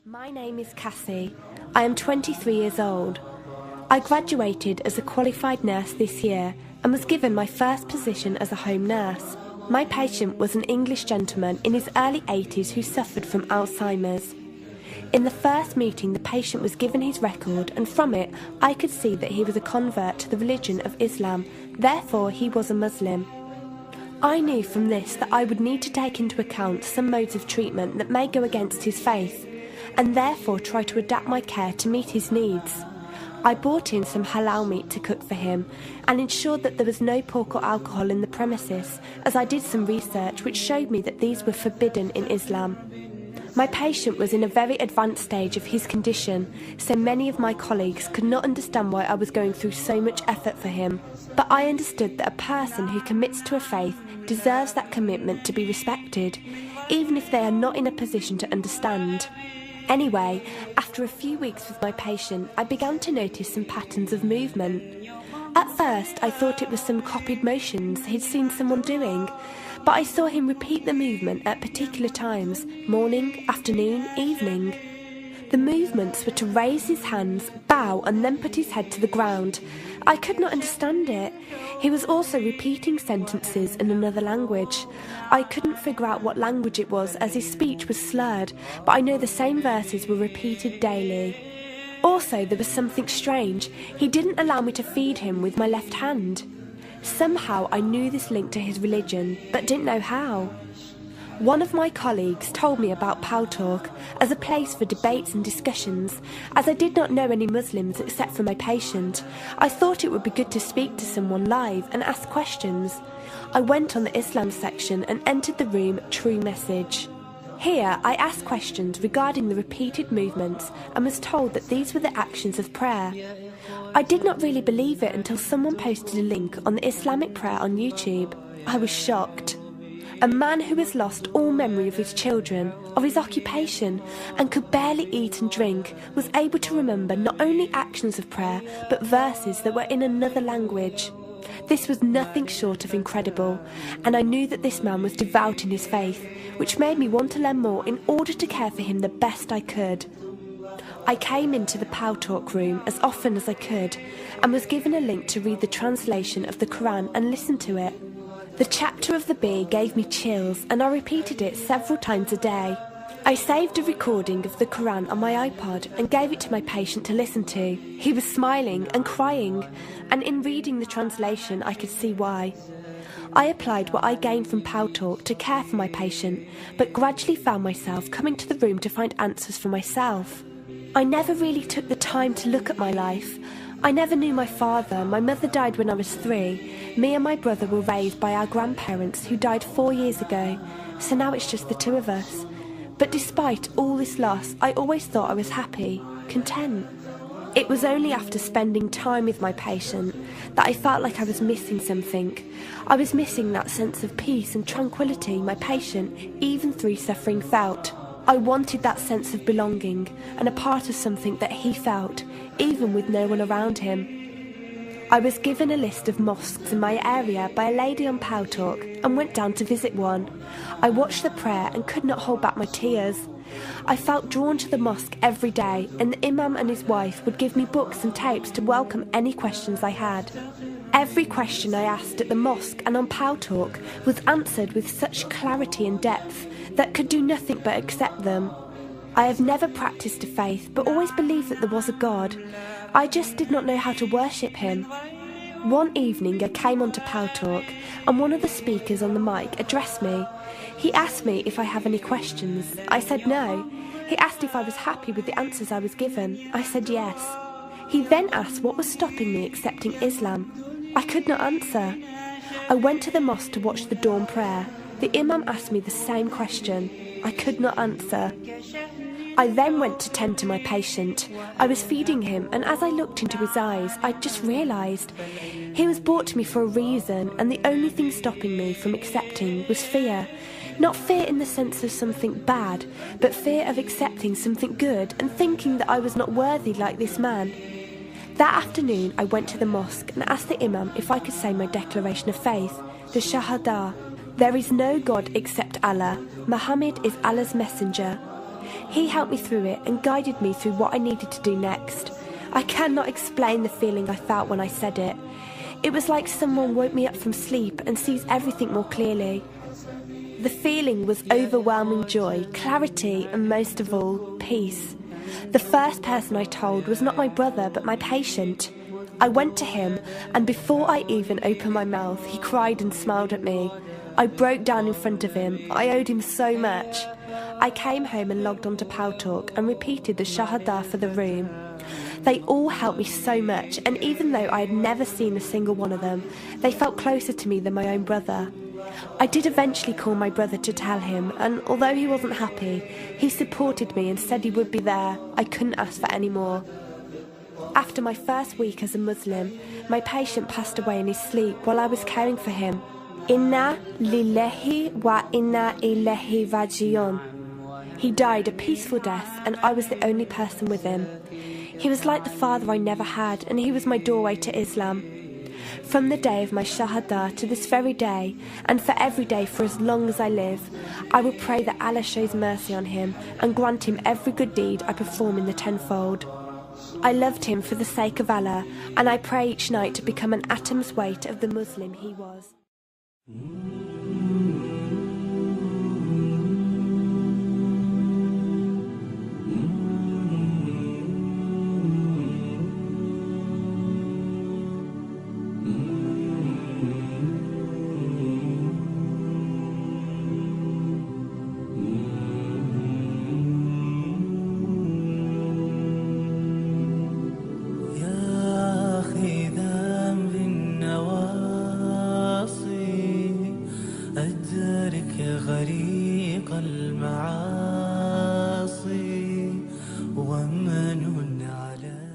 My name is Cassie. I am 23 years old. I graduated as a qualified nurse this year and was given my first position as a home nurse. My patient was an English gentleman in his early 80s who suffered from Alzheimer's. In the first meeting, the patient was given his record, and from it I could see that he was a convert to the religion of Islam, therefore he was a Muslim. I knew from this that I would need to take into account some modes of treatment that may go against his faith, and therefore try to adapt my care to meet his needs. I bought in some halal meat to cook for him and ensured that there was no pork or alcohol in the premises, as I did some research which showed me that these were forbidden in Islam. My patient was in a very advanced stage of his condition, so many of my colleagues could not understand why I was going through so much effort for him. But I understood that a person who commits to a faith deserves that commitment to be respected, even if they are not in a position to understand. Anyway, after a few weeks with my patient, I began to notice some patterns of movement. At first, I thought it was some copied motions he'd seen someone doing, but I saw him repeat the movement at particular times: morning, afternoon, evening. The movements were to raise his hands, bow, and then put his head to the ground. I could not understand it. He was also repeating sentences in another language. I couldn't figure out what language it was, as his speech was slurred, but I know the same verses were repeated daily. Also, there was something strange. He didn't allow me to feed him with my left hand. Somehow I knew this linked to his religion, but didn't know how. One of my colleagues told me about Pal Talk as a place for debates and discussions. As I did not know any Muslims except for my patient, I thought it would be good to speak to someone live and ask questions. I went on the Islam section and entered the room True Message. Here I asked questions regarding the repeated movements and was told that these were the actions of prayer. I did not really believe it until someone posted a link on the Islamic prayer on YouTube. I was shocked. A man who has lost all memory of his children, of his occupation, and could barely eat and drink, was able to remember not only actions of prayer, but verses that were in another language. This was nothing short of incredible, and I knew that this man was devout in his faith, which made me want to learn more in order to care for him the best I could. I came into the Pal Talk room as often as I could, and was given a link to read the translation of the Quran and listen to it. The chapter of the bee gave me chills, and I repeated it several times a day. I saved a recording of the Quran on my iPod and gave it to my patient to listen to. He was smiling and crying, and in reading the translation I could see why. I applied what I gained from Pal Talk to care for my patient, but gradually found myself coming to the room to find answers for myself. I never really took the time to look at my life. I never knew my father. My mother died when I was 3. Me and my brother were raised by our grandparents who died 4 years ago, so now it's just the two of us. But despite all this loss, I always thought I was happy, content. It was only after spending time with my patient that I felt like I was missing something. I was missing that sense of peace and tranquility my patient, even through suffering, felt. I wanted that sense of belonging and a part of something that he felt, even with no one around him. I was given a list of mosques in my area by a lady on Pal Talk and went down to visit one. I watched the prayer and could not hold back my tears. I felt drawn to the mosque every day, and the imam and his wife would give me books and tapes to welcome any questions I had. Every question I asked at the mosque and on Pal Talk was answered with such clarity and depth that could do nothing but accept them. I have never practiced a faith, but always believed that there was a God. I just did not know how to worship him. One evening I came onto Pal Talk, and one of the speakers on the mic addressed me. He asked me if I have any questions. I said no. He asked if I was happy with the answers I was given. I said yes. He then asked what was stopping me accepting Islam. I could not answer. I went to the mosque to watch the dawn prayer. The imam asked me the same question. I could not answer. I then went to tend to my patient. I was feeding him, and as I looked into his eyes, I just realised he was brought to me for a reason, and the only thing stopping me from accepting was fear. Not fear in the sense of something bad, but fear of accepting something good and thinking that I was not worthy like this man. That afternoon I went to the mosque and asked the imam if I could say my declaration of faith, the Shahada. There is no God except Allah. Muhammad is Allah's messenger. He helped me through it and guided me through what I needed to do next. I cannot explain the feeling I felt when I said it. It was like someone woke me up from sleep and sees everything more clearly. The feeling was overwhelming joy, clarity, and most of all, peace. The first person I told was not my brother, but my patient. I went to him, and before I even opened my mouth, he cried and smiled at me. I broke down in front of him. I owed him so much. I came home and logged onto Paltalk and repeated the Shahada for the room. They all helped me so much, and even though I had never seen a single one of them, they felt closer to me than my own brother. I did eventually call my brother to tell him, and although he wasn't happy, he supported me and said he would be there. I couldn't ask for any more. After my first week as a Muslim, my patient passed away in his sleep while I was caring for him. Inna lillahi wa inna ilaihi raji'un. He died a peaceful death, and I was the only person with him. He was like the father I never had, and he was my doorway to Islam. From the day of my Shahada to this very day, and for every day for as long as I live, I will pray that Allah shows mercy on him and grant him every good deed I perform in the tenfold. I loved him for the sake of Allah, and I pray each night to become an atom's weight of the Muslim he was. أدرك غريق المعاصي ومن على